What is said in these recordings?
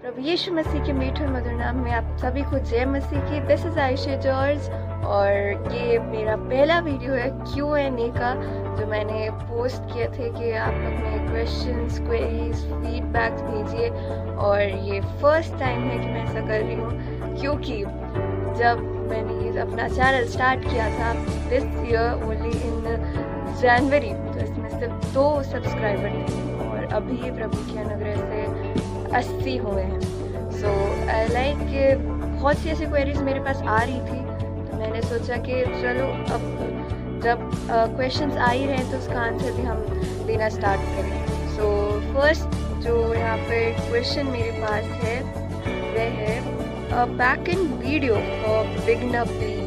प्रभु यीशु मसीह के मीठे और मधुर नाम में आप सभी को जय मसीह की। दिस इज आयशा जॉर्ज और ये मेरा पहला वीडियो है Q&A का, जो मैंने पोस्ट किए थे कि आप अपने क्वेश्चंस, क्वेरीज, फीडबैक्स भेजिए। और ये फर्स्ट टाइम है कि मैं ऐसा कर रही हूँ, क्योंकि जब मैंने अपना चैनल स्टार्ट किया था दिस ईयर ओनली इन जनवरी, तो इसमें सिर्फ 2 सब्सक्राइबर थे और अभी प्रभु के अनुग्रह से 80 हुए हैं। सो लाइक बहुत सी ऐसी क्वेरीज मेरे पास आ रही थी, तो मैंने सोचा कि चलो अब जब क्वेश्चंस आ ही रहे हैं तो उसका आंसर भी हम देना स्टार्ट करें। सो फर्स्ट जो यहाँ पे क्वेश्चन मेरे पास है वह है back in video for beginner please.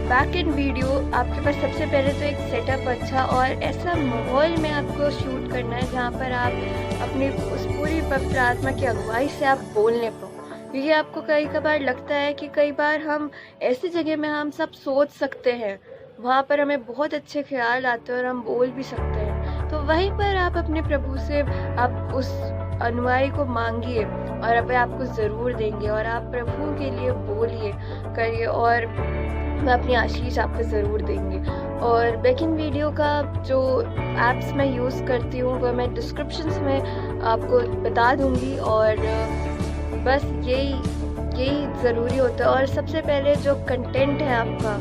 Back in video आपके पास सबसे पहले तो एक सेटअप अच्छा और ऐसा माहौल में आपको शूट करना है जहाँ पर आप अपनी उस पूरी पवित्र आत्मा की अगुवाई से आप बोलने पाओ। क्योंकि आपको कई कबार लगता है कि कई बार हम ऐसी जगह में हम सब सोच सकते हैं, वहाँ पर हमें बहुत अच्छे ख्याल आते हैं और हम बोल भी सकते हैं, तो वहीं पर आप अपने प्रभु से आप उस अनुयायी को मांगिए और अब आपको ज़रूर देंगे और आप प्रभु के लिए बोलिए करिए और मैं अपनी आशीष आपको ज़रूर देंगे। और बैक इन वीडियो का जो ऐप्स मैं यूज़ करती हूँ वह मैं डिस्क्रिप्शंस में आपको बता दूँगी और बस यही ज़रूरी होता है। और सबसे पहले जो कंटेंट है आपका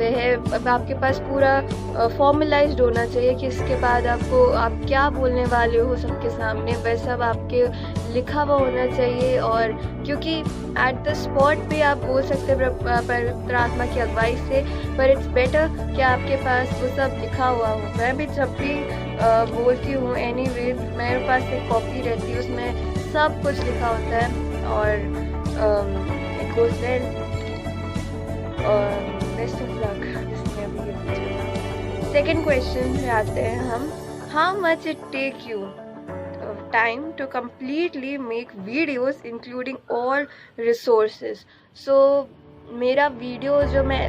वह अब आपके पास पूरा फॉर्मलाइज्ड होना चाहिए कि इसके बाद आपको आप क्या बोलने वाले हो सबके सामने, वह सब आपके लिखा हुआ होना चाहिए। और क्योंकि एट द स्पॉट भी आप बोल सकते हैं पवित्र आत्मा की अगुवाई से, पर इट्स बेटर कि आपके पास वो सब लिखा हुआ हो। मैं भी जब भी बोलती हूँ एनीवेज मेरे पास एक कॉपी रहती है, उसमें सब कुछ लिखा होता है और इट गोज़ वेल और बेस्ट ऑफ लक जिसमें अभी ये। सेकेंड क्वेश्चन पे आते हैं हम, how much it take you time to completely make videos including all resources. So मेरा वीडियो जो मैं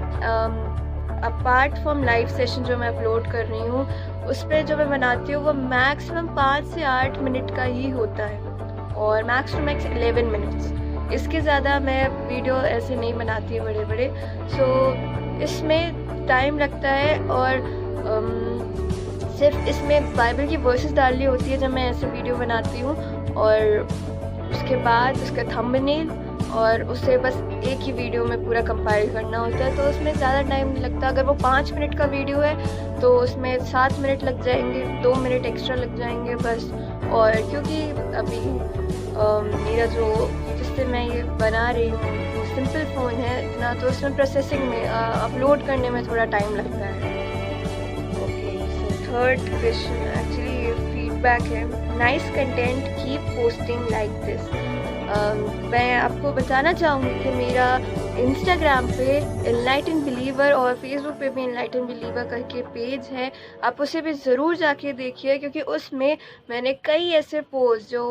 अपार्ट फ्रॉम लाइव सेशन जो मैं अपलोड कर रही हूँ उस पर जो मैं बनाती हूँ वो मैक्सिमम 5 से 8 मिनट का ही होता है और मैक्स टू मैक्स 11 मिनट्स। इसके ज़्यादा मैं वीडियो ऐसे नहीं बनाती है बड़े बड़े। सो इसमें टाइम लगता है और सिर्फ इसमें बाइबल की वर्सेस डालनी होती है जब मैं ऐसे वीडियो बनाती हूँ, और उसके बाद उसका थंबनेल और उसे बस एक ही वीडियो में पूरा कंपाइल करना होता है, तो उसमें ज़्यादा टाइम नहीं लगता। अगर वो 5 मिनट का वीडियो है तो उसमें 7 मिनट लग जाएंगे, 2 मिनट एक्स्ट्रा लग जाएंगे बस। और क्योंकि अभी मेरा जो जिससे मैं ये बना रही हूँ वो सिंपल फ़ोन है इतना, तो उसमें प्रोसेसिंग में अपलोड करने में थोड़ा टाइम लगता है। Okay, so third question actually ये फीडबैक है, nice content, keep posting like this. मैं आपको बताना चाहूँगी कि मेरा इंस्टाग्राम पे एनलाइटन बिलीवर और फेसबुक पे भी एनलाइटन बिलीवर करके पेज है, आप उसे भी ज़रूर जाके देखिए, क्योंकि उसमें मैंने कई ऐसे पोस्ट जो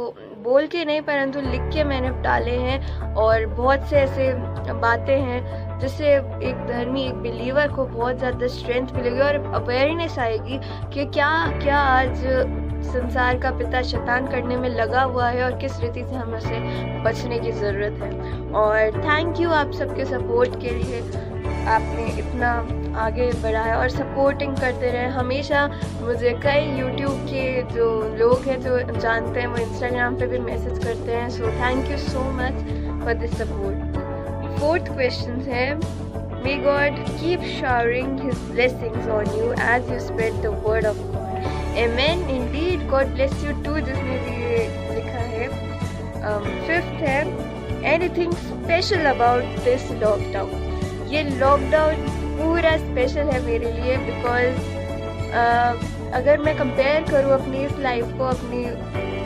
बोल के नहीं परंतु लिख के मैंने डाले हैं और बहुत से ऐसे बातें हैं जिससे एक धर्मी, एक बिलीवर को बहुत ज़्यादा स्ट्रेंथ मिलेगी और अवेयरनेस आएगी कि क्या क्या आज संसार का पिता शैतान करने में लगा हुआ है और किस रीति से हमें उसे बचने की ज़रूरत है। और थैंक यू आप सबके सपोर्ट के लिए, आपने इतना आगे बढ़ाया और सपोर्टिंग करते रहे हमेशा। मुझे कई यूट्यूब के जो लोग हैं जो जानते हैं वो इंस्टाग्राम पे भी मैसेज करते हैं, so thank you so much for this support. Fourth question है, may God keep showering his blessings on you as you spread the word of God. Amen, indeed, God bless you too, जिसमें भी लिखा है। Fifth है, anything special about this lockdown। ये lockdown पूरा special है मेरे लिए बिकॉज अगर मैं कंपेयर करूँ अपनी इस लाइफ को अपनी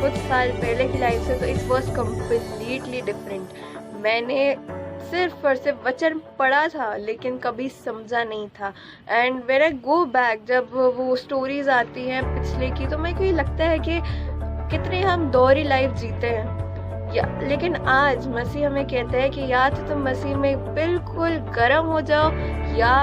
कुछ साल पहले की लाइफ से, तो इट वॉज कम्प्लीटली डिफरेंट। मैंने सिर्फ और सिर्फ वचन पढ़ा था लेकिन कभी समझा नहीं था। And when I go back, जब वो स्टोरीज आती हैं पिछले की, तो मेरे को ये लगता है कि कितनी हम दोहरी लाइफ जीते हैं। लेकिन आज मसीह हमें कहता है कि या तो तुम मसीह में बिल्कुल गर्म हो जाओ या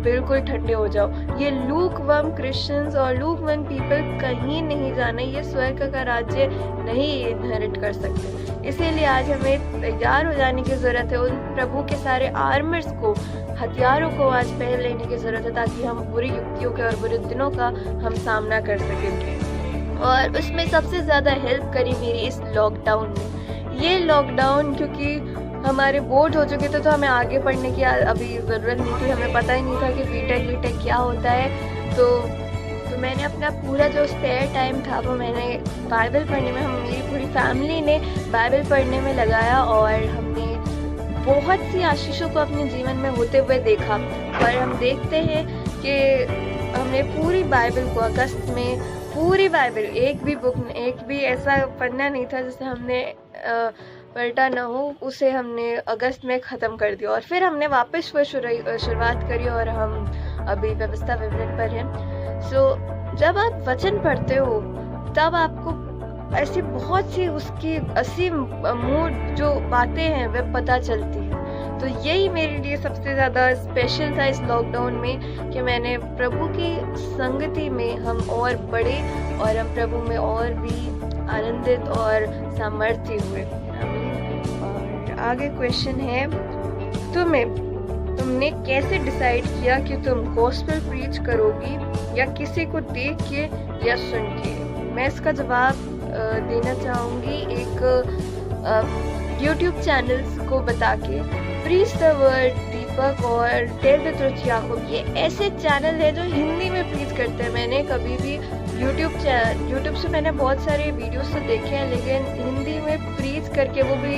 बिल्कुल ठंडे हो जाओ। ये लूकवर्म क्रिश्चियंस और लूकवर्म पीपल कहीं नहीं जाना, ये स्वर्ग का राज्य नहीं इनहेरिट कर सकते। इसीलिए आज हमें तैयार हो जाने की ज़रूरत है, उन प्रभु के सारे आर्मर्स को, हथियारों को आज पहन लेने की ज़रूरत है, ताकि हम बुरी युक्तियों के और बुरे दिनों का हम सामना कर सकें। और उसमें सबसे ज़्यादा हेल्प करी मेरी इस लॉकडाउन में। ये लॉकडाउन क्योंकि हमारे बोर्ड हो चुके थे, तो हमें आगे पढ़ने की अभी ज़रूरत नहीं थी, हमें पता ही नहीं था कि बीटेक क्या होता है। तो मैंने अपना पूरा जो स्पेयर टाइम था वो मैंने बाइबल पढ़ने में, मेरी पूरी फैमिली ने बाइबल पढ़ने में लगाया, और हमने बहुत सी आशीषों को अपने जीवन में होते हुए देखा। और हम देखते हैं कि हमने पूरी बाइबल को अगस्त में, पूरी बाइबल, एक भी ऐसा पन्ना नहीं था जिसे हमने पलटा ना हो, उसे हमने अगस्त में ख़त्म कर दिया। और फिर हमने वापस वो शुरुआत करी, और हम अभी व्यवस्था विवरण पर हैं। सो जब आप वचन पढ़ते हो तब आपको ऐसी बहुत सी उसकी असीम मूड जो बातें हैं वह पता चलती हैं। तो यही मेरे लिए सबसे ज़्यादा स्पेशल था इस लॉकडाउन में, कि मैंने प्रभु की संगति में हम और बढ़े, और हम प्रभु में और भी आनंदित और सामर्थ्य हुए। और आगे क्वेश्चन है, तुमने कैसे डिसाइड किया कि तुम गॉस्पेल प्रीच करोगी, या किसी को देख के या सुन के? मैं इसका जवाब देना चाहूँगी एक यूट्यूब चैनल्स को बता के, प्रीच द वर्ड दीपक और टेल द ट्रुथ याकूब, ये ऐसे चैनल है जो हिंदी में प्रीच करते हैं। मैंने कभी भी यूट्यूब से मैंने बहुत सारे वीडियोस तो देखे हैं, लेकिन हिंदी में प्रीच करके, वो भी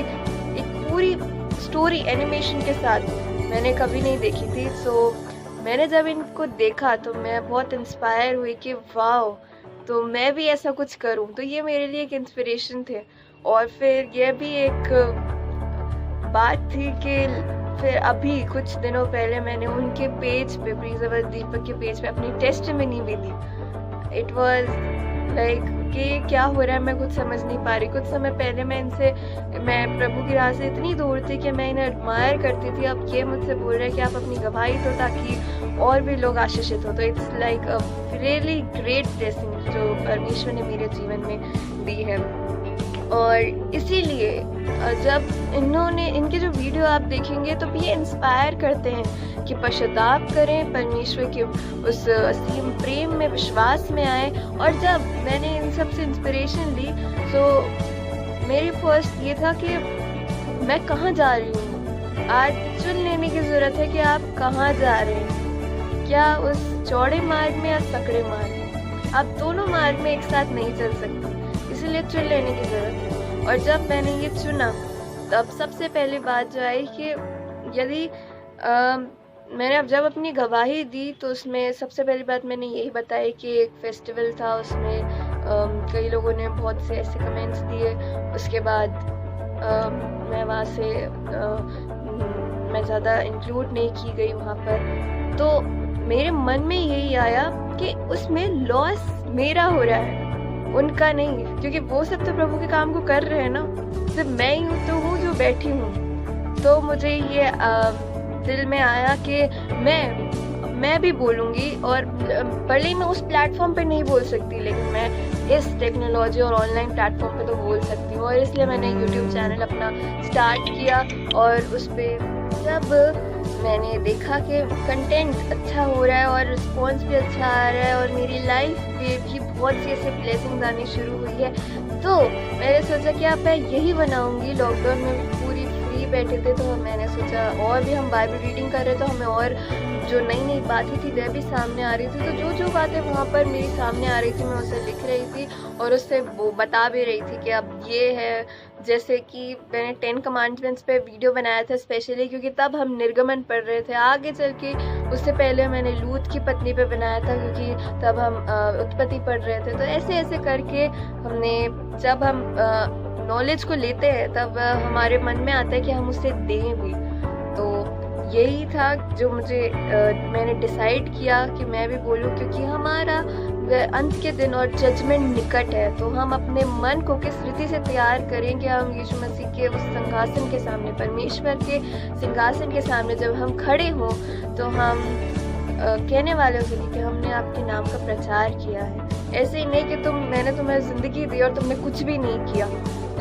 एक पूरी स्टोरी एनिमेशन के साथ, मैंने कभी नहीं देखी थी। सो मैंने जब इनको देखा तो मैं बहुत इंस्पायर हुई कि वाह, तो मैं भी ऐसा कुछ करूं। तो ये मेरे लिए एक इंस्पिरेशन थे। और फिर ये भी एक बात थी कि फिर अभी कुछ दिनों पहले मैंने उनके पेज पे, प्रीच द दीपक के पेज पे अपनी टेस्टिमनी भी दी। इट वाज लाइक कि क्या हो रहा है मैं कुछ समझ नहीं पा रही। कुछ समय पहले मैं प्रभु की राह से इतनी दूर थी कि मैं इन्हें एडमायर करती थी, अब ये मुझसे बोल रहे हैं कि आप अपनी गवाही दो ताकि और भी लोग आशीषित हो। तो it's like a really great blessing जो परमेश्वर ने मेरे जीवन में दी है। और इसीलिए जब इनके जो वीडियो आप देखेंगे तो ये इंस्पायर करते हैं कि पश्चाताप करें, परमेश्वर के उस असीम प्रेम में, विश्वास में आए। और जब मैंने इन सब से इंस्पिरेशन ली तो मेरी फर्स्ट ये था कि मैं कहाँ जा रही हूँ। आज चुन लेने की ज़रूरत है कि आप कहाँ जा रहे हैं, क्या उस चौड़े मार्ग में या सकड़े मार्ग में। आप दोनों मार्ग में एक साथ नहीं चल सकते, इसलिए चुन लेने की ज़रूरत है। और जब मैंने ये चुना तब सबसे पहली बात जो आई कि यदि मैंने जब अपनी गवाही दी तो उसमें सबसे पहली बात मैंने यही बताई कि एक फेस्टिवल था, उसमें कई लोगों ने बहुत से ऐसे कमेंट्स दिए। उसके बाद मैं वहाँ से मैं ज़्यादा इंक्लूड नहीं की गई वहाँ पर। तो मेरे मन में यही आया कि उसमें लॉस मेरा हो रहा है, उनका नहीं, क्योंकि वो सब तो प्रभु के काम को कर रहे हैं ना, सिर्फ मैं ही हूँ जो बैठी हूँ। तो मुझे ये दिल में आया कि मैं भी बोलूँगी, और भले ही मैं उस प्लेटफॉर्म पे नहीं बोल सकती, लेकिन मैं इस टेक्नोलॉजी और ऑनलाइन प्लेटफॉर्म पे तो बोल सकती हूँ। और इसलिए मैंने यूट्यूब चैनल अपना स्टार्ट किया। और उस पर जब मैंने देखा कि कंटेंट अच्छा हो रहा है और रिस्पॉन्स भी अच्छा आ रहा है और मेरी लाइफ में भी बहुत सी ऐसे ब्लेसिंग्स आनी शुरू हुई है, तो मैंने सोचा कि अब मैं यही बनाऊंगी। लॉकडाउन में पूरी फ्री बैठे थे तो मैंने सोचा, और भी हम बाइबल रीडिंग कर रहे तो हमें और जो नई नई बातें थी वह भी सामने आ रही थी। तो जो बातें वहाँ पर मेरी सामने आ रही थी मैं उसे लिख रही थी और उससे वो बता भी रही थी कि अब ये है। जैसे कि मैंने 10 कमांडमेंट्स पे वीडियो बनाया था स्पेशली, क्योंकि तब हम निर्गमन पढ़ रहे थे। आगे चल के उससे पहले मैंने लूत की पत्नी पे बनाया था, क्योंकि तब हम उत्पत्ति पढ़ रहे थे। तो ऐसे ऐसे करके हमने, जब हम नॉलेज को लेते हैं तब हमारे मन में आता है कि हम उसे दें भी। तो यही था जो मैंने डिसाइड किया कि मैं भी बोलूं, क्योंकि हमारा अंत के दिन और जजमेंट निकट है। तो हम अपने मन को किस रीति से तैयार करें कि हम यीशु मसीह के उस सिंहासन के सामने, परमेश्वर के सिंहासन के सामने जब हम खड़े हों तो हम कहने वालों के लिए कि हमने आपके नाम का प्रचार किया है। ऐसे ही नहीं कि मैंने तुम्हें ज़िंदगी दी और तुमने कुछ भी नहीं किया,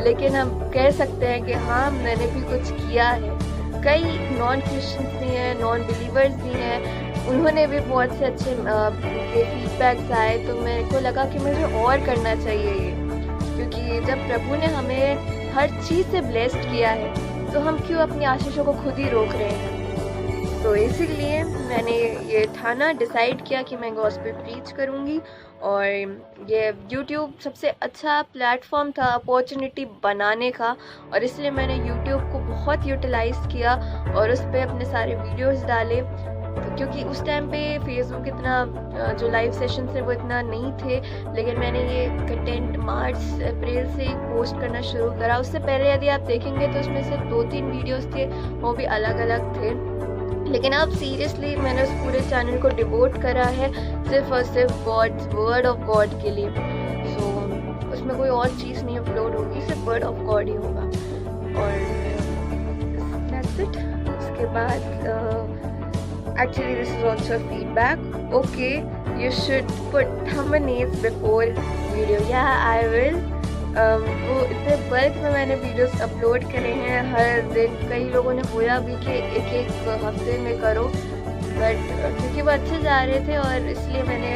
लेकिन हम कह सकते हैं कि हाँ, मैंने भी कुछ किया है। कई नॉन क्रिश्चियंस भी हैं, नॉन बिलीवर्स भी हैं, उन्होंने भी बहुत से अच्छे फीडबैक्स आए, तो मेरे को लगा कि मुझे और करना चाहिए ये, क्योंकि जब प्रभु ने हमें हर चीज़ से ब्लेस्ड किया है तो हम क्यों अपनी आशीषों को खुद ही रोक रहे हैं। तो इसीलिए मैंने ये डिसाइड किया कि मैं गॉस्पेल प्रीच करूँगी, और ये यूट्यूब सबसे अच्छा प्लेटफॉर्म था अपॉर्चुनिटी बनाने का, और इसलिए मैंने यूट्यूब को बहुत यूटिलाइज़ किया और उस पर अपने सारे वीडियोस डाले। तो क्योंकि उस टाइम पे फेसबुक इतना जो लाइव सेशन थे वो इतना नहीं थे, लेकिन मैंने ये कंटेंट मार्च अप्रैल से ही पोस्ट करना शुरू करा। उससे पहले यदि आप देखेंगे तो उसमें से 2-3 वीडियोस थे, वो भी अलग अलग थे, लेकिन अब सीरियसली मैंने उस पूरे चैनल को डिवोट करा है सिर्फ और सिर्फ गॉड्स वर्ड ऑफ गॉड के लिए। सो उसमें कोई और चीज़ नहीं अपलोड होगी, सिर्फ वर्ड ऑफ गॉड ही होगा। और दैट्स इट। उसके बाद actually this is also feedback. Okay, you should put thumbnails before video. Yeah, I will. वो इतने बल्क में मैंने वीडियोस अपलोड करे हैं हर दिन। कई लोगों ने बोला भी कि एक हफ्ते में करो, बट क्योंकि वो अच्छे जा रहे थे और इसलिए मैंने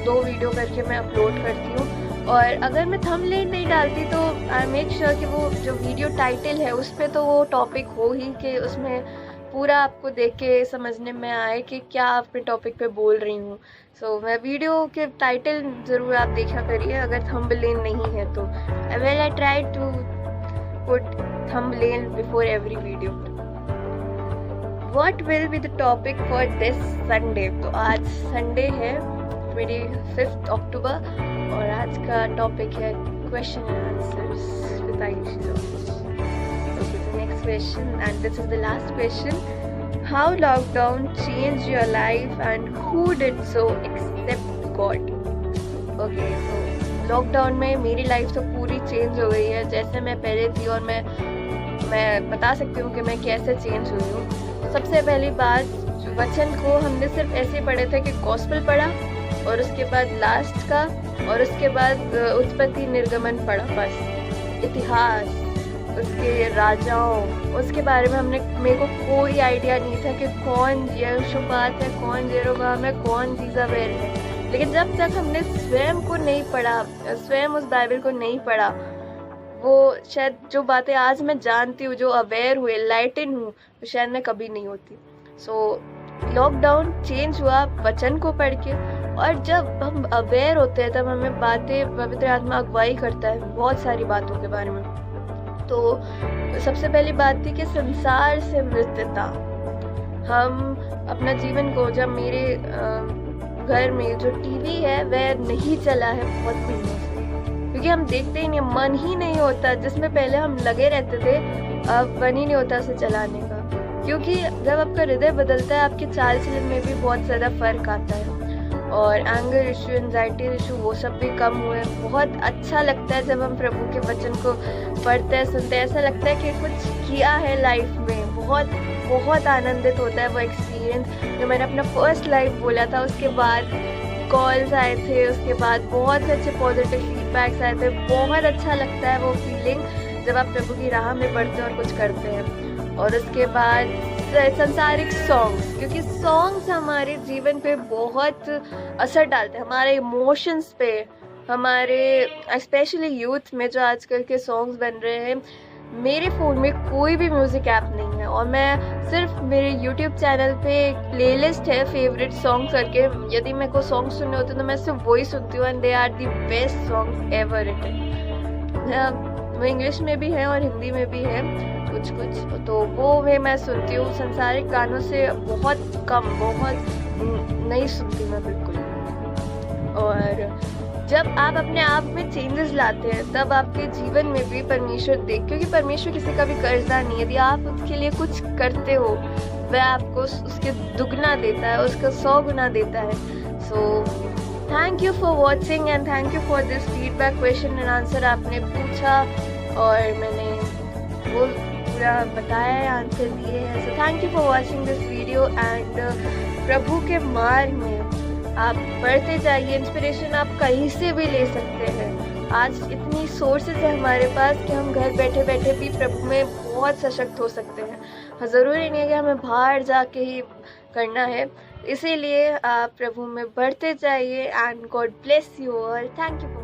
दो वीडियो करके मैं अपलोड करती हूँ। और अगर मैं थंबनेल नहीं डालती तो आई मेक श्योर कि वो जो वीडियो टाइटल है उस पर तो वो टॉपिक हो ही, कि उसमें पूरा आपको देख के समझने में आए कि क्या अपने टॉपिक पे बोल रही हूँ। सो मैं वीडियो के टाइटल ज़रूर आप देखा करिए अगर थंबनेल नहीं है तो। Well I try to put thumbnail before every video. What will be the topic for this Sunday? तो आज संडे है 25 अक्टूबर और आज का टॉपिक है question and answers with Ayushi. Next question, and this is the last question. How lockdown changed your life and who did so except God? Okay, so lockdown में मेरी life तो पूरी चेंज हो गई है जैसे मैं पहले थी, और मैं बता सकती हूँ कि मैं कैसे चेंज हुई हूँ। सबसे पहली बात, वचन को हमने सिर्फ ऐसे पढ़े थे कि गॉस्पेल पढ़ा और उसके बाद लास्ट का और उसके बाद उत्पत्ति निर्गमन पढ़ा, बस। इतिहास, उसके राजाओं, उसके बारे में मेरे को कोई आइडिया नहीं था कि कौन यहोशापात है, कौन जेरोबाम है, कौन जीजाबेल है। लेकिन जब तक हमने स्वयं को नहीं पढ़ा, स्वयं उस बाइबल को नहीं पढ़ा, वो शायद जो बातें आज मैं जानती हूँ, जो अवेयर हुए, लाइटन हूँ, तो शायद मैं कभी नहीं होती। सो लॉकडाउन चेंज हुआ वचन को पढ़ के, और जब हम अवेयर होते हैं तब हमें बातें पवित्र आत्मा अगुवाई करता है बहुत सारी बातों के बारे में। तो सबसे पहली बात थी कि संसार से मृत्यता। हम अपना जीवन को, जब मेरे घर में जो टीवी है वह नहीं चला है बहुत महीनों से, क्योंकि हम देखते ही नहीं, मन ही नहीं होता। जिसमें पहले हम लगे रहते थे अब मन ही नहीं होता उसे चलाने का, क्योंकि जब आपका हृदय बदलता है आपके चाल चलन में भी बहुत ज़्यादा फर्क आता है, और एंगर इशू, एंजाइटी इशू, वो सब भी कम हुए। बहुत अच्छा लगता है जब हम प्रभु के वचन को पढ़ते हैं, सुनते हैं, ऐसा लगता है कि कुछ किया है लाइफ में। बहुत बहुत आनंदित होता है वो एक्सपीरियंस। जो मैंने अपना फर्स्ट लाइव बोला था, उसके बाद कॉल्स आए थे, उसके बाद बहुत से अच्छे पॉजिटिव फीडबैक्स आए थे। बहुत अच्छा लगता है वो फीलिंग जब आप प्रभु की राह में बढ़ते हैं और कुछ करते हैं। और उसके बाद संसारिक सॉन्ग्स, क्योंकि सॉन्ग्स हमारे जीवन पे बहुत असर डालते हैं, हमारे इमोशंस पे, हमारे स्पेशली यूथ में जो आजकल के सॉन्ग्स बन रहे हैं। मेरे फ़ोन में कोई भी म्यूज़िक ऐप नहीं है और मैं सिर्फ मेरे यूट्यूब चैनल पे एक प्लेलिस्ट है फेवरेट सॉन्ग करके। यदि मेरे को सॉन्ग सुनने होते तो मैं सिर्फ वही सुनती हूँ, and they are the best songs ever written. वो इंग्लिश में भी है और हिंदी में भी है कुछ, तो वो वे मैं सुनती हूँ। संसारिक गानों से बहुत कम, बहुत नहीं सुनती मैं बिल्कुल। और जब आप अपने आप में चेंजेस लाते हैं तब आपके जीवन में भी परमेश्वर क्योंकि परमेश्वर किसी का भी कर्जा नहीं है। यदि आप उसके लिए कुछ करते हो वह आपको उसके दुगना देता है, उसका 100 गुना देता है। सो thank you for watching and thank you for this feedback, question and answer आपने पूछा और मैंने वो पूरा बताया है, आंसर दिए हैं। So thank you for watching this video and प्रभु के मार्ग में आप बढ़ते जाइए। इंस्पिरेशन आप कहीं से भी ले सकते हैं। आज इतनी सोर्सेज है हमारे पास कि हम घर बैठे बैठे भी प्रभु में बहुत सशक्त हो सकते हैं। ज़रूरी नहीं है कि हमें बाहर जाके ही करना है। इसीलिए आप प्रभु में बढ़ते जाइए and God bless you all. Thank you.